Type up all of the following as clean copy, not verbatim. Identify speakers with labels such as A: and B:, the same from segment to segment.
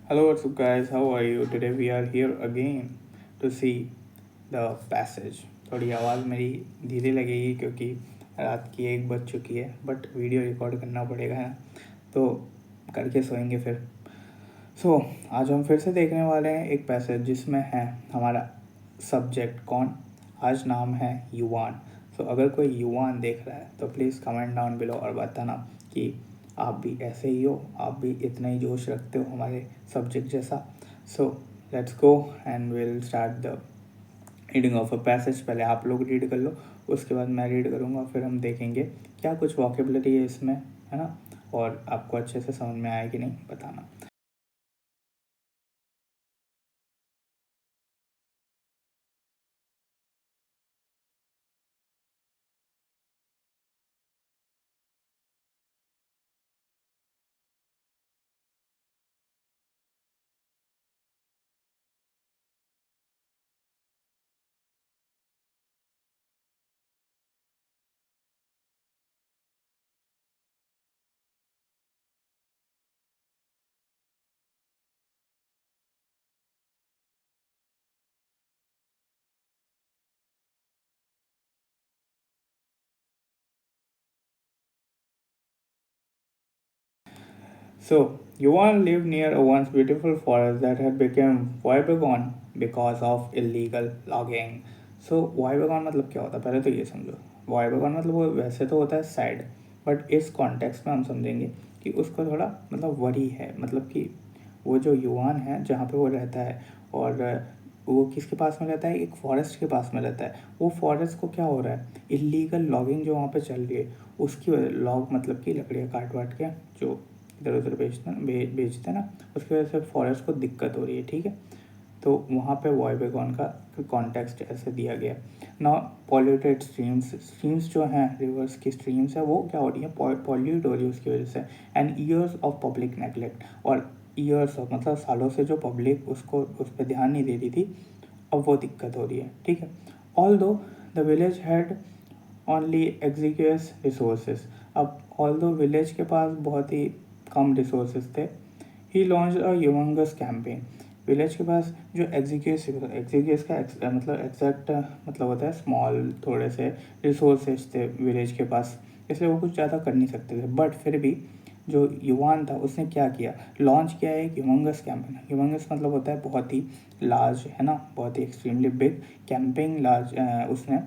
A: Hello, what's up, guys? How are you? Today we are here again to see the passage. थोड़ी आवाज़ मेरी धीरे लगेगी क्योंकि रात की 1 बज चुकी है, बट वीडियो रिकॉर्ड करना पड़ेगा है ना, तो करके सोएंगे फिर। आज हम फिर से देखने वाले हैं एक पैसेज जिसमें है हमारा सब्जेक्ट कौन। आज नाम है युवान। अगर कोई युवान देख रहा है तो प्लीज़ कमेंट डाउन बिलो और बताना कि आप भी ऐसे ही हो, आप भी इतना ही जोश रखते हो हमारे सब्जेक्ट जैसा। So let's go and will start the reading of a passage. पहले आप लोग रीड कर लो, उसके बाद मैं रीड करूँगा, फिर हम देखेंगे क्या कुछ वॉकेबलरी है इसमें, है ना, और आपको अच्छे से समझ में आया कि नहीं बताना। So, Yuan lived near a once beautiful forest that had become Woibegon because of illegal logging. So, Woibegon मतलब क्या होता है पहले तो ये समझो। Woibegon मतलब वो वैसे तो होता है सैड, बट इस कॉन्टेक्स्ट में हम समझेंगे कि उसको थोड़ा मतलब वरी है, मतलब कि वो जो युवान है जहाँ पे वो रहता है, और वो किसके पास में रहता है, एक फॉरेस्ट के पास में रहता है। वो फॉरेस्ट को क्या हो रहा है, इलीगल लॉगिंग जो वहाँ पे चल रही है उसकी वजह, लॉग मतलब कि लकड़ियाँ काट वाट के जो इधर उधर बेचते हैं ना, उसकी वजह से फॉरेस्ट को दिक्कत हो रही है। ठीक है, तो वहाँ पे वॉयबेगॉन का कॉन्टेक्स्ट ऐसे दिया गया। ना पॉल्यूटेड स्ट्रीम्स, स्ट्रीम्स जो हैं रिवर्स की स्ट्रीम्स है वो क्या हो रही है, पॉल्यूट हो रही है उसकी वजह से। And years of public neglect, और ईयर्स ऑफ मतलब सालों से जो पब्लिक उसको उस पर ध्यान नहीं दे रही थी, अब वो दिक्कत हो रही है। ठीक है, although the village had only exiguous resources. अब ऑल दो विलेज के पास बहुत ही कम रिसोर्सेज थे, he launch a humongous campaign. Village के पास जो एग्जीक्यूस, एग्जीक्यूस का मतलब एग्जैक्ट मतलब होता है स्मॉल थोड़े से रिसोर्सेज थे विलेज के पास, इसलिए वो कुछ ज़्यादा कर नहीं सकते थे। बट फिर भी जो युवान था उसने क्या किया, लॉन्च किया है एक ह्यूमंगस कैंपेन। ह्यूमंगस मतलब होता है बहुत ही लार्ज, है ना, बहुत ही एक्सट्रीमली बिग कैंपेन, लार्ज उसने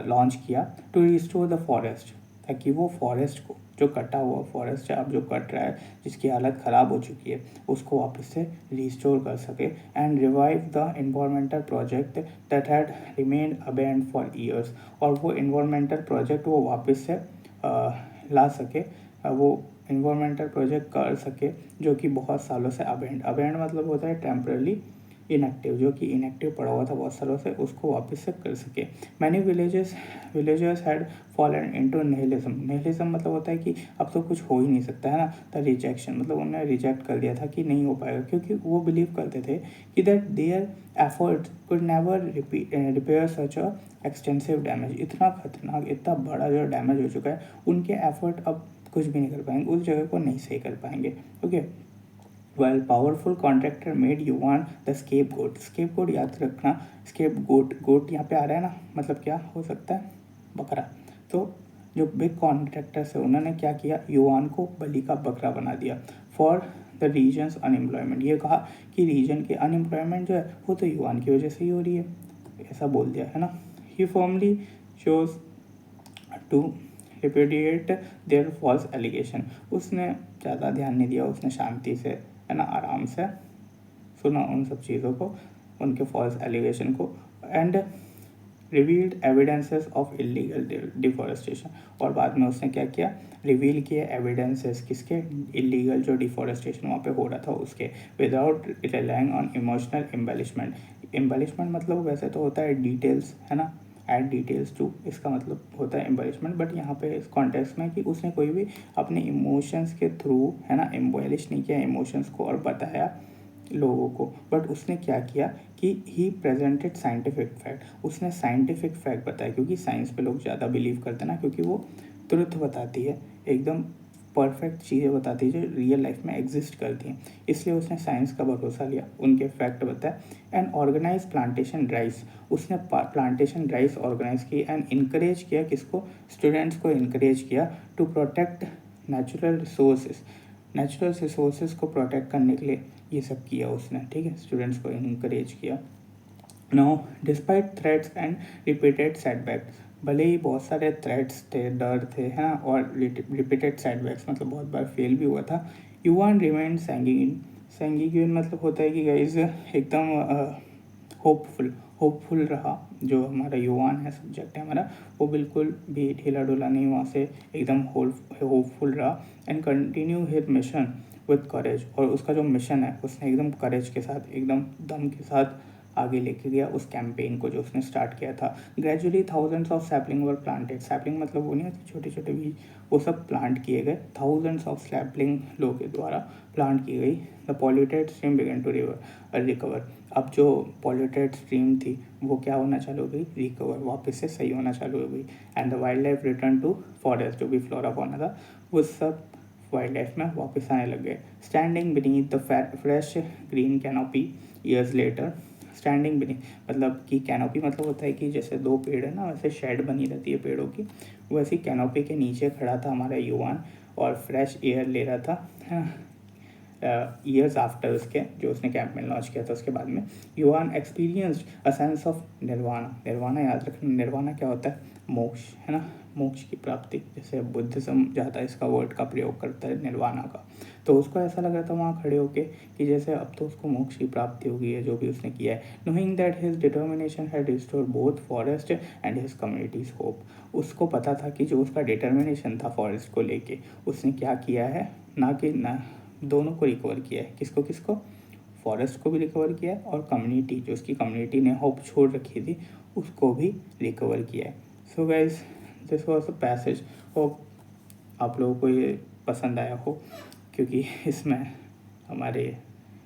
A: लॉन्च किया टू रिस्टोर द फॉरेस्ट, ताकि वो फॉरेस्ट को, जो कटा हुआ फॉरेस्ट है अब जो कट रहा है, जिसकी हालत ख़राब हो चुकी है, उसको वापस से रिस्टोर कर सके। And revive the environmental project that had remained abandoned for years, और वो इन्वायरमेंटल प्रोजेक्ट वो वापस से ला सके, वो इन्वायरमेंटल प्रोजेक्ट कर सके जो कि बहुत सालों से अबेंड, अबेंड मतलब होता है टेम्परली इनएक्टिव, जो कि इनएक्टिव पड़ा हुआ था बहुत सालों से, उसको वापस से कर सके। Many villagers had fallen into nihilism. Nihilism मतलब होता है कि अब तो कुछ हो ही नहीं सकता, है ना। द रिजेक्शन मतलब उन्होंने रिजेक्ट कर दिया था कि नहीं हो पाएगा, क्योंकि वो बिलीव करते थे कि that their effort could never repair such a extensive damage. इतना खतरनाक, इतना बड़ा जो डैमेज हो चुका है, उनके एफर्ट अब कुछ भी नहीं कर पाएंगे, उस जगह को नहीं सही कर पाएंगे। Okay, while powerful contractor made Yuan the scapegoat। scapegoat याद रखना, scapegoat, गोट यहाँ पे आ रहा है ना, मतलब क्या हो सकता है, बकरा। तो जो बिग कॉन्ट्रैक्टर्स है उन्होंने क्या किया, युवान को बलि का बकरा बना दिया। फॉर द रीजन्स अनएम्प्लॉयमेंट, ये कहा कि रीजन के अनएम्प्लॉयमेंट जो है वो तो युवान की वजह से ही हो रही है, ऐसा बोल दिया, है ना। He formally chose to repudiate their false allegation. उसने ज़्यादा ध्यान नहीं दिया, उसने शांति से, है ना, आराम से सुना उन सब चीज़ों को, उनके फॉल्स एलिगेशन को। And revealed evidences of illegal deforestation, और बाद में उसने क्या किया, रिवील किए एविडेंसेस, किसके, इलीगल जो डिफॉरेस्टेशन वहाँ पे हो रहा था उसके, without relying on emotional embellishment. Embellishment मतलब वैसे तो होता है डिटेल्स, है ना, एड डिटेल्स टू, इसका मतलब होता है एम्बेलिशमेंट, बट यहाँ पे इस कॉन्टेक्स्ट में कि उसने कोई भी अपने इमोशंस के थ्रू, है ना, एम्बेलिश नहीं किया इमोशंस को और बताया लोगों को, बट उसने क्या किया कि ही प्रेजेंटेड साइंटिफिक फैक्ट, उसने साइंटिफिक फैक्ट बताया, क्योंकि साइंस पे लोग ज़्यादा बिलीव करते हैं ना, क्योंकि वो ट्रुथ बताती है, एकदम परफेक्ट चीज़ें बताती है जो रियल लाइफ में एग्जिस्ट करती हैं, इसलिए उसने साइंस का भरोसा लिया, उनके फैक्ट बताए एंड ऑर्गेनाइज प्लांटेशन ड्राइव्स। उसने प्लांटेशन ड्राइव्स ऑर्गेनाइज की एंड इनक्रेज किया, किसको, स्टूडेंट्स को इनक्रेज किया to protect natural resources. Natural resources को प्रोटेक्ट करने के लिए ये सब किया उसने, ठीक है, स्टूडेंट्स को इनक्रेज किया। Now despite threats and repeated setbacks, भले ही बहुत सारे थ्रेट्स थे, डर थे, हैं, और रिपीटेड सेटबैक्स मतलब बहुत बार फेल भी हुआ था, युवान रिमेंड सैंगिन। सैंगिन मतलब होता है कि गाइज एकदम होपफुल रहा। जो हमारा युवान है, सब्जेक्ट है हमारा, वो बिल्कुल भी ढीला ढुला नहीं, वहाँ से एकदम होपफुल रहा and continue his mission with करेज। और उसका जो मिशन है उसने एकदम करेज के साथ, एकदम दम के साथ आगे लेके गया उस कैंपेन को जो उसने स्टार्ट किया था। Gradually thousands of sapling were planted. Sapling मतलब वो नहीं होती छोटे छोटे बीज, वो सब प्लांट किए गए, थाउजेंड्स ऑफ सैपलिंग लोगों के द्वारा प्लांट की गई। The polluted stream began to recover. अब जो पॉल्यूटेड स्ट्रीम थी वो क्या होना चालू हो गई, रिकवर, वापस से सही होना चालू हो गई। And the wildlife return to forest, जो भी फ्लोरा फौना था वो सब वाइल्ड लाइफ में वापस आने लग गए। Standing beneath the fresh green canopy years later. Standing beneath मतलब कि कैनोपी मतलब होता है कि जैसे दो पेड़ है ना, वैसे शेड बनी रहती है पेड़ों की, वैसी कैनोपी के नीचे खड़ा था हमारा युवान और फ्रेश एयर ले रहा था, है ना। ईयर्स आफ्टर उसके, जो उसने कैंपेन लॉन्च किया था उसके बाद में, युवान experienced a sense of nirvana. Nirvana याद रखना, निर्वाणा क्या होता है, मोक्ष, है ना, मोक्ष की प्राप्ति। जैसे बुद्धिज्म ज़्यादा इसका वर्ड का प्रयोग करता है निर्वाणा का, तो उसको ऐसा लग रहा था वहाँ खड़े होके कि जैसे अब तो उसको मोक्ष की प्राप्ति हो गई है जो भी उसने किया है। Knowing that his determination had restored both forest and his communities hope. उसको पता था कि जो उसका डिटर्मिनेशन था फॉरेस्ट को लेके, उसने क्या किया है, ना कि ना दोनों को रिकवर किया है। किसको किसको, फॉरेस्ट को भी रिकवर किया है और कम्युनिटी, जो उसकी कम्युनिटी ने होप छोड़ रखी थी उसको भी रिकवर किया है। So guys this was a passage, hope आप लोगों को ये पसंद आया हो, क्योंकि इसमें हमारे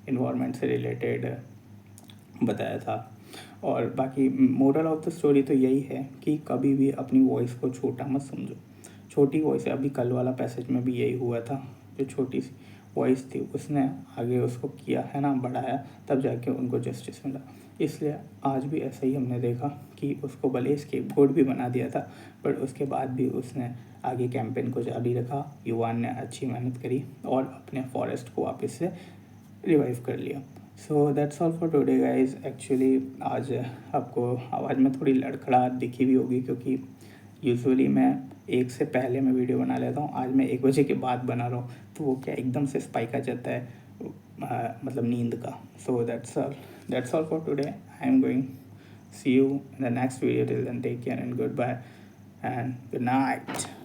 A: इन्वायरमेंट से रिलेटेड बताया था। और बाकी मोरल ऑफ द स्टोरी तो यही है कि कभी भी अपनी वॉइस को छोटा मत समझो। छोटी वॉइस है, अभी कल वाला पैसेज में भी यही हुआ था, जो छोटी सी वॉइस थी उसने आगे उसको किया, है ना, बढ़ाया, तब जाके उनको जस्टिस मिला। इसलिए आज भी ऐसा ही हमने देखा कि उसको भले स्केपगोट भी बना दिया था, बट उसके बाद भी उसने आगे कैंपेन को जारी रखा। युवान ने अच्छी मेहनत करी और अपने फॉरेस्ट को वापस से रिवाइव कर लिया। सो that's all for today guys. Actually आज आपको आवाज़ में थोड़ी लड़खड़ाहट दिखी भी होगी, क्योंकि यूजुअली मैं 1 से पहले मैं वीडियो बना लेता हूँ, आज मैं 1 बजे के बाद बना रहा हूँ, तो वो क्या एकदम से स्पाइक आ जाता है, मतलब नींद का। So that's all for today. I am going, see you in the next video, till then take care and goodbye and good night.